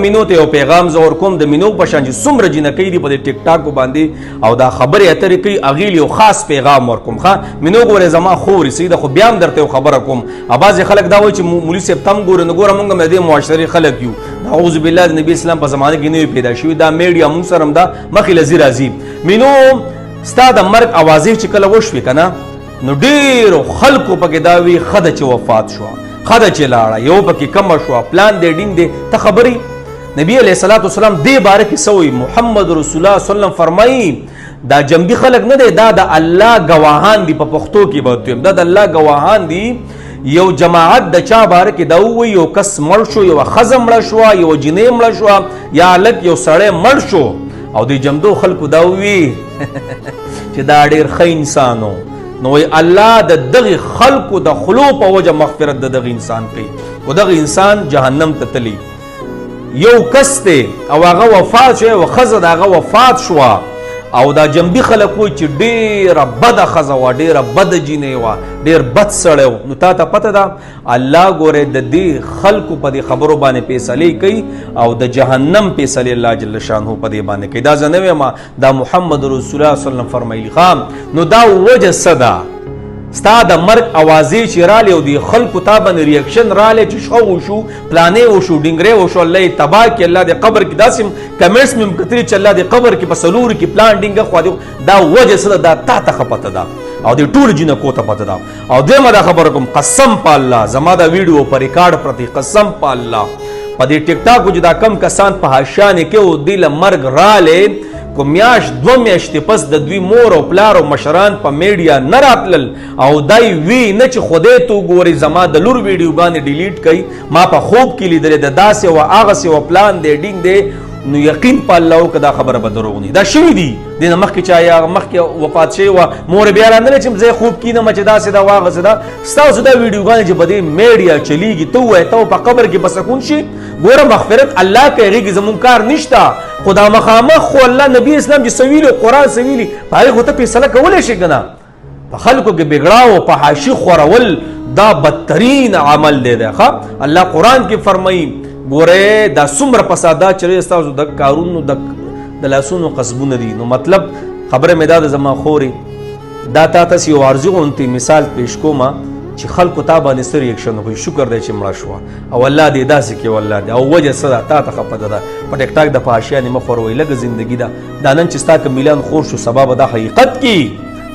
مینو ته یو پیغام زور کوم د مینو په شان چې څومره جنکۍ دي په ټیک ټاک باندې او دا خبرې اترې کوي هغې یو خاص پیغام ورکوم ښه مینو ګورې زما خورې سیده خو بیا هم درته یو خبره کوم او بعضې خلک دا وایي چې مولي صاحب ته هم ګورې نو ګوره مونږ هم د دې معاشرې خلک یو اعوذ بالله د نبي اسلام په زمانه کې نوی پیدا شوي دا میډیا مونږ سره هم دا مخې له ځي راځي مینو ستا د مرګ اوازې چې کله وشوې که نه نو ډېرو خلکو پکې دا وي ښځه چې وفات شوه ښځه چې لاړه یو پکې کمه شوه پلان دی ډینګ دی ته خبرې نبي علیه صلات وسلام دې باره کې څه وایي محمد رسول الله صلی وسلم فرمایي دا جنبي خلک نه دی دا د الله ګواهان دي په پښتو کې به دویم دا د الله ګواهان دي یو جماعت د چا باره کې دا ووایي یو کس مړ شو یوه ښځه مړه شوه یوه جنۍ مړه شوه یا هلک یو سړی مړ شو او د جمدو خلکو دا ووي چې دا ډېر ښه انسان و نو وی الله د دغه خلکو د خلو په وجه مغفرت د دغه انسان کوي او دغه انسان جهنم ته تلی یو کس دی او هغه وفات شوی او ښځه د هغه وفات شوه او دا جنبي خلک وایي چې ډېره بده ښځه وه ډېره بده جینۍ وه ډېر بد سړی و نو تا ته پته ده الله ګورې د دې خلکو په دې خبرو باندې فیصلې کوي او د جهنم فیصلې الله جل شانه په دې باندې کوي دا زه نه وایم دا محمد رسول الله صلی الله علیه وسلم فرمایي نو دا وجه څه ده ستا د مرګ اوازې چې رالی او د خلکو تا باندې ریاکشن رالی چې ښه وشو پلانې وشو ډینګرې وشو الله یې تباه کړي الله د قبر کې داسې کمنټس مې هم کتلي چې الله د قبر کې په څلورو کې پلان ډینګه خوا دا وجه څه ده دا تا ته ښه پته ده او د ټولو جنکو ته پته ده او دویمه دا خبره کوم قسم په الله زما دا ویډیو په ریکارډ پرتی قسم په الله په دې ټیک ټاک چې دا کم کسان په حاشیانې کې او دوی له مرګ رالی کو میاشت دو میاشتې پس د دوی مور او پلار او مشران په میډیا نه راتلل او دای وی نه چې خدای تو ګوري زما د لور ویډیوګانې ډیلیټ کړي ما په خوب کې لیدلې د داسې و هغسې و پلان دی ډینګ دی نو یقین په الله وکړه دا خبره به دروغ نه دا شوي دي دې نه مخکې چا یا مخکې وفات شوی وه مور بیا رانه چې زه خوب کینم چې داسې ده واغسې ده ستاسو دا ویډیوګانې چې په دې میډیا چلیږي ته ووایې ته په قبر کې به سکون شي ګوره مغفرت الله کوي هغې کې زمونږ کار نشته خو دا مخامخ خو الله نبي اسلام چې څه ویلي قرآن څه ویلي په هغې خو ته فیصله کولی شي که نه په خلکو کې بګړاو په حاشي خورول دا بدترین عمل دی ښه الله قرآن کې فرمایي ګوره دا څومره فسادات چې ستاسو د کارونو د لاسونو قصبونه دي نو مطلب خبره مې دا د زما خورې دا تا تاسې یو عرضي غوندې مثال پیش کومه چې خلکو تا باندې څه ریاکشن وکړي شکر دی چې مړه شوه او الله دې داسې کوي والله دې او وجه څه ده تا ته ښه پته ده په ټیک ټاک د فحاشیانې مه خوروئ لږه زندګي ده دا نن چې ستا که میلان خور شو سبا به دا حقیقت کی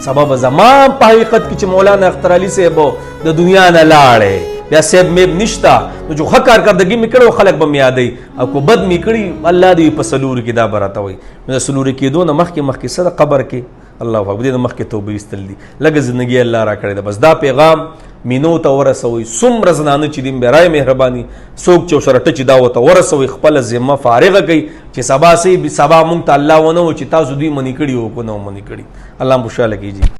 سبا به زما په حقیقت کې چې مولانا اختر علي صاحب د دنیا نه لاړې بیا صاحب میب نشته نو جو ښه کارکردګي مې کړی خلک به مې یادوي او که بد مې کړي الله دې په سلوري کې دا به راته وایي نو د سلوري کېدو نه مخکې څه د قبر کې الله اکبر دې نه مخکې توبه ایستل دي لږه زندګي الله را کړې ده بس دا پیغام مینو ته ورسوئ څومره زنانه چې دي برای مهرباني څوک چې ورسره ټچ دا ورته ورسوئ خپله ذمه فارغه کوي چې سبا مونږ ته الله ونه و چې تاسو دوی منې کړي او که نه منې کړي الله مو خوشحاله کیږي